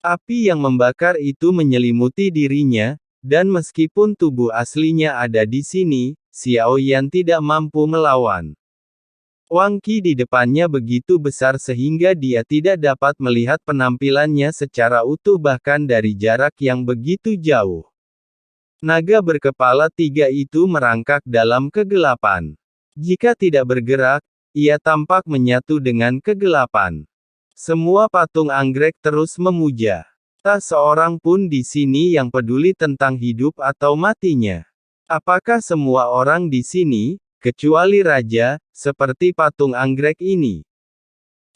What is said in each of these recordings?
Api yang membakar itu menyelimuti dirinya, dan meskipun tubuh aslinya ada di sini, Xiao Yan tidak mampu melawan. Wang Qi di depannya begitu besar sehingga dia tidak dapat melihat penampilannya secara utuh bahkan dari jarak yang begitu jauh. Naga berkepala 3 itu merangkak dalam kegelapan. Jika tidak bergerak, ia tampak menyatu dengan kegelapan. Semua patung anggrek terus memuja. Tak seorang pun di sini yang peduli tentang hidup atau matinya. Apakah semua orang di sini, kecuali raja, seperti patung anggrek ini?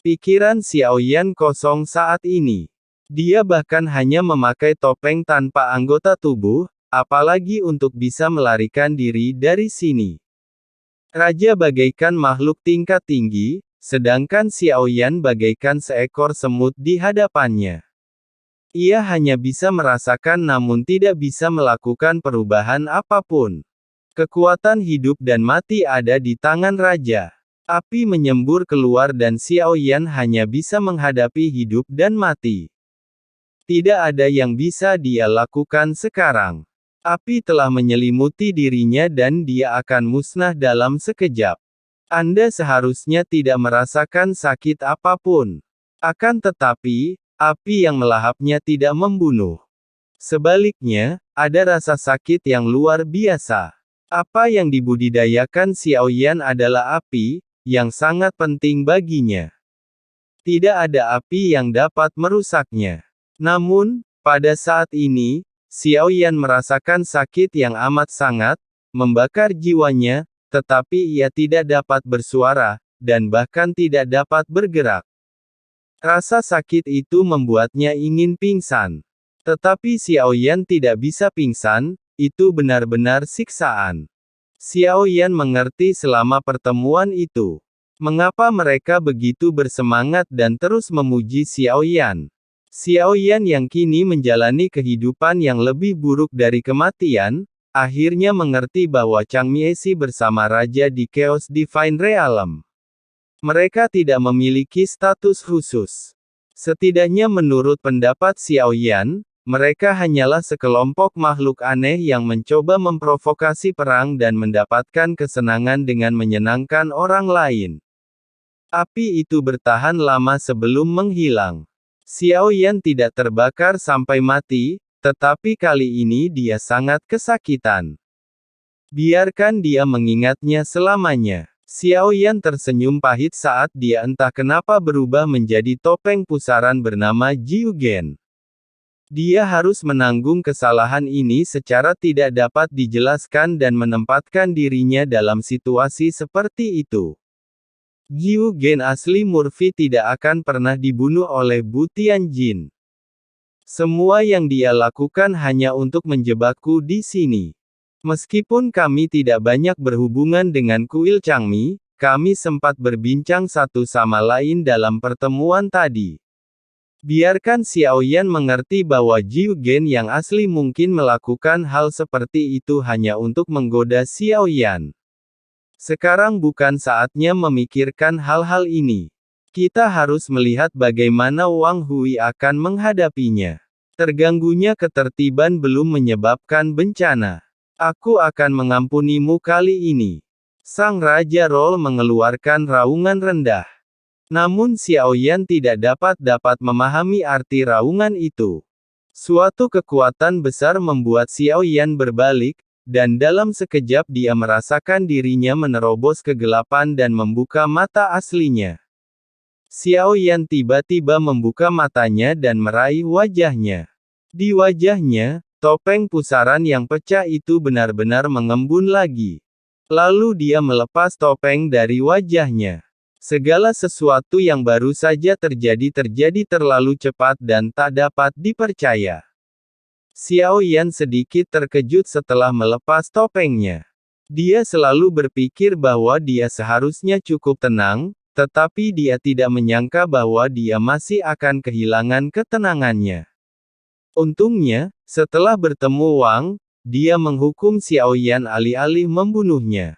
Pikiran Xiao Yan kosong saat ini. Dia bahkan hanya memakai topeng tanpa anggota tubuh, apalagi untuk bisa melarikan diri dari sini. Raja bagaikan makhluk tingkat tinggi, sedangkan Xiao Yan bagaikan seekor semut di hadapannya. Ia hanya bisa merasakan namun tidak bisa melakukan perubahan apapun. Kekuatan hidup dan mati ada di tangan raja. Api menyembur keluar dan Xiao Yan hanya bisa menghadapi hidup dan mati. Tidak ada yang bisa dia lakukan sekarang. Api telah menyelimuti dirinya dan dia akan musnah dalam sekejap. Anda seharusnya tidak merasakan sakit apapun. Akan tetapi, api yang melahapnya tidak membunuh. Sebaliknya, ada rasa sakit yang luar biasa. Apa yang dibudidayakan Xiao Yan adalah api, yang sangat penting baginya. Tidak ada api yang dapat merusaknya. Namun, pada saat ini, Xiao Yan merasakan sakit yang amat sangat, membakar jiwanya, tetapi ia tidak dapat bersuara, dan bahkan tidak dapat bergerak. Rasa sakit itu membuatnya ingin pingsan. Tetapi Xiao Yan tidak bisa pingsan, itu benar-benar siksaan. Xiao Yan mengerti selama pertemuan itu. Mengapa mereka begitu bersemangat dan terus memuji Xiao Yan. Xiao Yan yang kini menjalani kehidupan yang lebih buruk dari kematian, akhirnya mengerti bahwa Chang Miesi bersama Raja di Chaos Divine Realm. Mereka tidak memiliki status khusus. Setidaknya menurut pendapat Xiao Yan, mereka hanyalah sekelompok makhluk aneh yang mencoba memprovokasi perang dan mendapatkan kesenangan dengan menyenangkan orang lain. Api itu bertahan lama sebelum menghilang. Xiao Yan tidak terbakar sampai mati, tetapi kali ini dia sangat kesakitan. Biarkan dia mengingatnya selamanya. Xiao Yan tersenyum pahit saat dia entah kenapa berubah menjadi topeng pusaran bernama Jiugen. Dia harus menanggung kesalahan ini secara tidak dapat dijelaskan dan menempatkan dirinya dalam situasi seperti itu. Jiugen asli Murphy tidak akan pernah dibunuh oleh Bu Tianjin. Semua yang dia lakukan hanya untuk menjebakku di sini. Meskipun kami tidak banyak berhubungan dengan kuil Changmi, kami sempat berbincang satu sama lain dalam pertemuan tadi. Biarkan Xiao Yan mengerti bahwa Jiugen yang asli mungkin melakukan hal seperti itu hanya untuk menggoda Xiao Yan. Sekarang bukan saatnya memikirkan hal-hal ini. Kita harus melihat bagaimana Wang Hui akan menghadapinya. Terganggunya ketertiban belum menyebabkan bencana. Aku akan mengampunimu kali ini. Sang Raja Roll mengeluarkan raungan rendah. Namun Xiao Yan tidak dapat memahami arti raungan itu. Suatu kekuatan besar membuat Xiao Yan berbalik, dan dalam sekejap dia merasakan dirinya menerobos kegelapan dan membuka mata aslinya. Xiao Yan tiba-tiba membuka matanya dan meraih wajahnya. Di wajahnya, topeng pusaran yang pecah itu benar-benar mengembun lagi. Lalu dia melepas topeng dari wajahnya. Segala sesuatu yang baru saja terjadi terlalu cepat dan tak dapat dipercaya. Xiao Yan sedikit terkejut setelah melepas topengnya. Dia selalu berpikir bahwa dia seharusnya cukup tenang, tetapi dia tidak menyangka bahwa dia masih akan kehilangan ketenangannya. Untungnya, setelah bertemu Wang, dia menghukum Xiao Yan alih-alih membunuhnya.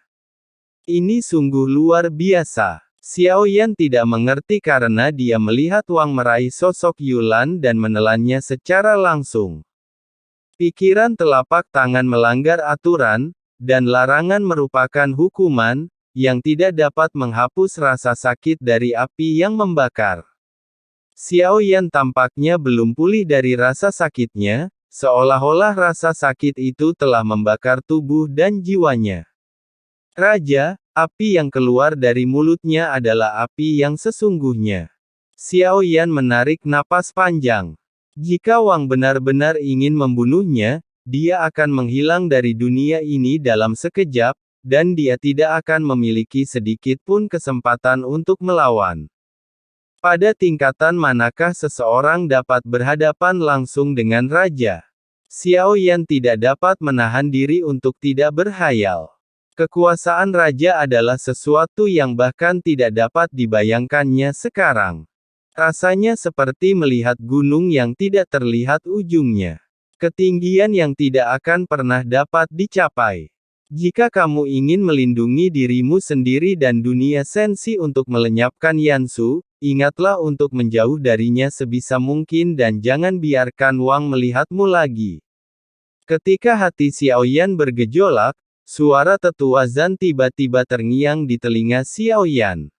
Ini sungguh luar biasa. Xiao Yan tidak mengerti karena dia melihat Wang meraih sosok Yulan dan menelannya secara langsung. Pikiran telapak tangan melanggar aturan, dan larangan merupakan hukuman, yang tidak dapat menghapus rasa sakit dari api yang membakar. Xiao Yan tampaknya belum pulih dari rasa sakitnya, seolah-olah rasa sakit itu telah membakar tubuh dan jiwanya. Raja, api yang keluar dari mulutnya adalah api yang sesungguhnya. Xiao Yan menarik napas panjang. Jika Wang benar-benar ingin membunuhnya, dia akan menghilang dari dunia ini dalam sekejap, dan dia tidak akan memiliki sedikit pun kesempatan untuk melawan. Pada tingkatan manakah seseorang dapat berhadapan langsung dengan raja? Xiao Yan tidak dapat menahan diri untuk tidak berhayal. Kekuasaan raja adalah sesuatu yang bahkan tidak dapat dibayangkannya sekarang. Rasanya seperti melihat gunung yang tidak terlihat ujungnya. Ketinggian yang tidak akan pernah dapat dicapai. Jika kamu ingin melindungi dirimu sendiri dan dunia sensi untuk melenyapkan Yansu, ingatlah untuk menjauh darinya sebisa mungkin dan jangan biarkan Wang melihatmu lagi. Ketika hati Xiao Yan bergejolak, suara tetua Zan tiba-tiba terngiang di telinga Xiao Yan.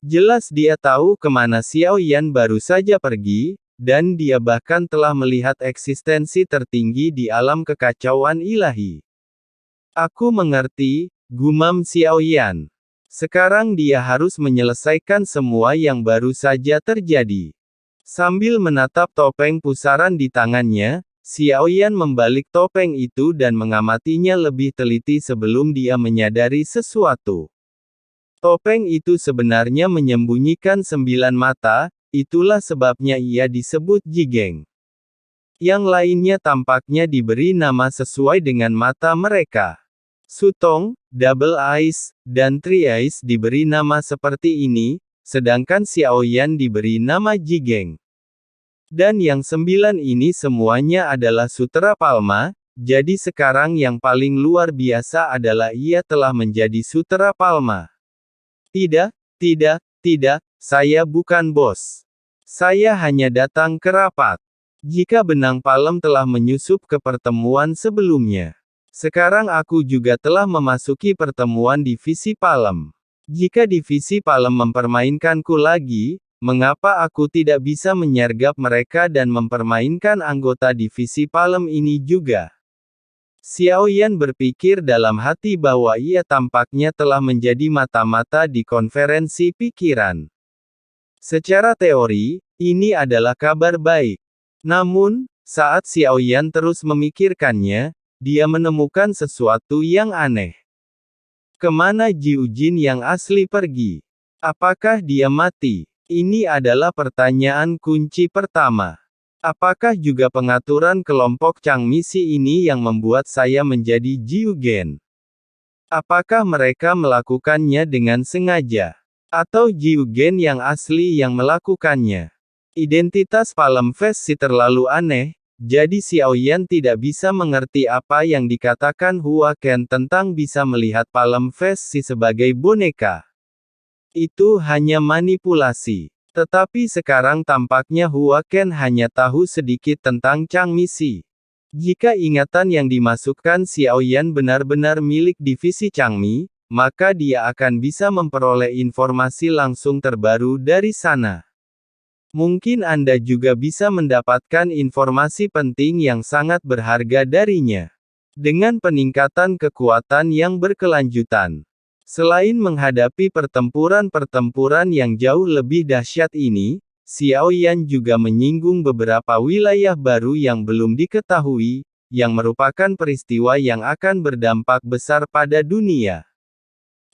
Jelas dia tahu kemana Xiao Yan baru saja pergi, dan dia bahkan telah melihat eksistensi tertinggi di alam kekacauan ilahi. Aku mengerti, gumam Xiao Yan. Sekarang dia harus menyelesaikan semua yang baru saja terjadi. Sambil menatap topeng pusaran di tangannya, Xiao Yan membalik topeng itu dan mengamatinya lebih teliti sebelum dia menyadari sesuatu. Topeng itu sebenarnya menyembunyikan 9 mata, itulah sebabnya ia disebut Jigeng. Yang lainnya tampaknya diberi nama sesuai dengan mata mereka. Sutong, Double Eyes, dan Three Eyes diberi nama seperti ini, sedangkan Xiao Yan diberi nama Jigeng. Dan yang 9 ini semuanya adalah Sutera Palma, jadi sekarang yang paling luar biasa adalah ia telah menjadi Sutera Palma. Tidak, saya bukan bos. Saya hanya datang ke rapat. Jika benang palem telah menyusup ke pertemuan sebelumnya. Sekarang aku juga telah memasuki pertemuan divisi palem. Jika divisi palem mempermainkanku lagi, mengapa aku tidak bisa menyergap mereka dan mempermainkan anggota divisi palem ini juga? Xiao Yan berpikir dalam hati bahwa ia tampaknya telah menjadi mata-mata di konferensi pikiran. Secara teori, ini adalah kabar baik. Namun, saat Xiao Yan terus memikirkannya, dia menemukan sesuatu yang aneh. Kemana Jiu Jin yang asli pergi? Apakah dia mati? Ini adalah pertanyaan kunci pertama. Apakah juga pengaturan kelompok Chang Misi ini yang membuat saya menjadi Jiu Gen? Apakah mereka melakukannya dengan sengaja? Atau Jiu Gen yang asli yang melakukannya? Identitas Palem Fest si terlalu aneh, jadi Xiao Yan tidak bisa mengerti apa yang dikatakan Hua Ken tentang bisa melihat Palem Fest si sebagai boneka. Itu hanya manipulasi. Tetapi sekarang tampaknya Hua Ken hanya tahu sedikit tentang Chang Misi. Jika ingatan yang dimasukkan Xiao Yan benar-benar milik divisi Changmi, maka dia akan bisa memperoleh informasi langsung terbaru dari sana. Mungkin Anda juga bisa mendapatkan informasi penting yang sangat berharga darinya. Dengan peningkatan kekuatan yang berkelanjutan. Selain menghadapi pertempuran-pertempuran yang jauh lebih dahsyat ini, Xiao Yan juga menyinggung beberapa wilayah baru yang belum diketahui, yang merupakan peristiwa yang akan berdampak besar pada dunia.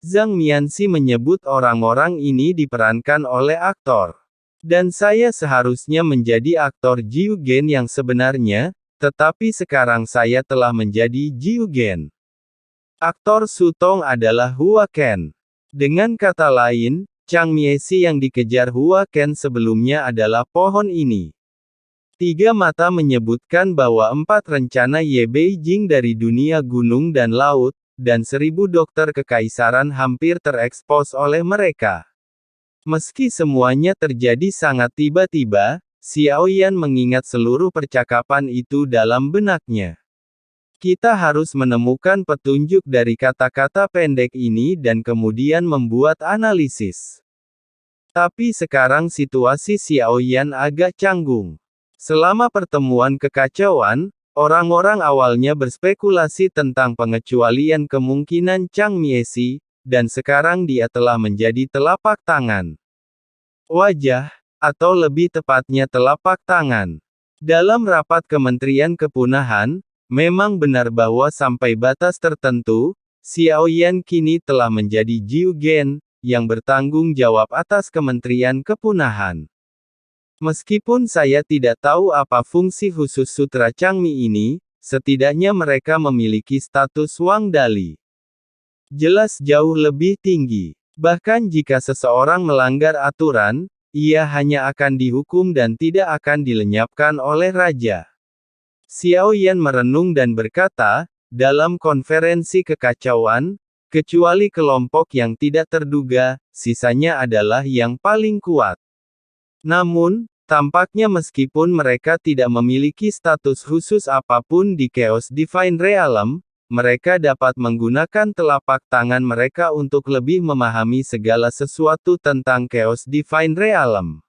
Zhang Mianxi menyebut orang-orang ini diperankan oleh aktor. Dan saya seharusnya menjadi aktor Jiu Gen yang sebenarnya, tetapi sekarang saya telah menjadi Jiu Gen. Aktor Sutong adalah Hua Ken. Dengan kata lain, Chang Miesi yang dikejar Hua Ken sebelumnya adalah pohon ini. 3 mata menyebutkan bahwa 4 rencana Ye Beijing dari dunia gunung dan laut, dan 1000 dokter kekaisaran hampir terekspos oleh mereka. Meski semuanya terjadi sangat tiba-tiba, Xiaoyan mengingat seluruh percakapan itu dalam benaknya. Kita harus menemukan petunjuk dari kata-kata pendek ini dan kemudian membuat analisis. Tapi sekarang situasi Xiaoyan agak canggung. Selama pertemuan kekacauan, orang-orang awalnya berspekulasi tentang pengecualian kemungkinan Chang Miesi, dan sekarang dia telah menjadi telapak tangan. Wajah, atau lebih tepatnya telapak tangan. Dalam rapat Kementerian Kepunahan, memang benar bahwa sampai batas tertentu, Xiaoyan kini telah menjadi Jiu Gen, yang bertanggung jawab atas Kementerian Kepunahan. Meskipun saya tidak tahu apa fungsi khusus Sutra Changmi ini, setidaknya mereka memiliki status Wang Dali. Jelas jauh lebih tinggi. Bahkan jika seseorang melanggar aturan, ia hanya akan dihukum dan tidak akan dilenyapkan oleh raja. Xiaoyan merenung dan berkata, dalam konferensi kekacauan, kecuali kelompok yang tidak terduga, sisanya adalah yang paling kuat. Namun, tampaknya meskipun mereka tidak memiliki status khusus apapun di Chaos Divine Realm, mereka dapat menggunakan telapak tangan mereka untuk lebih memahami segala sesuatu tentang Chaos Divine Realm.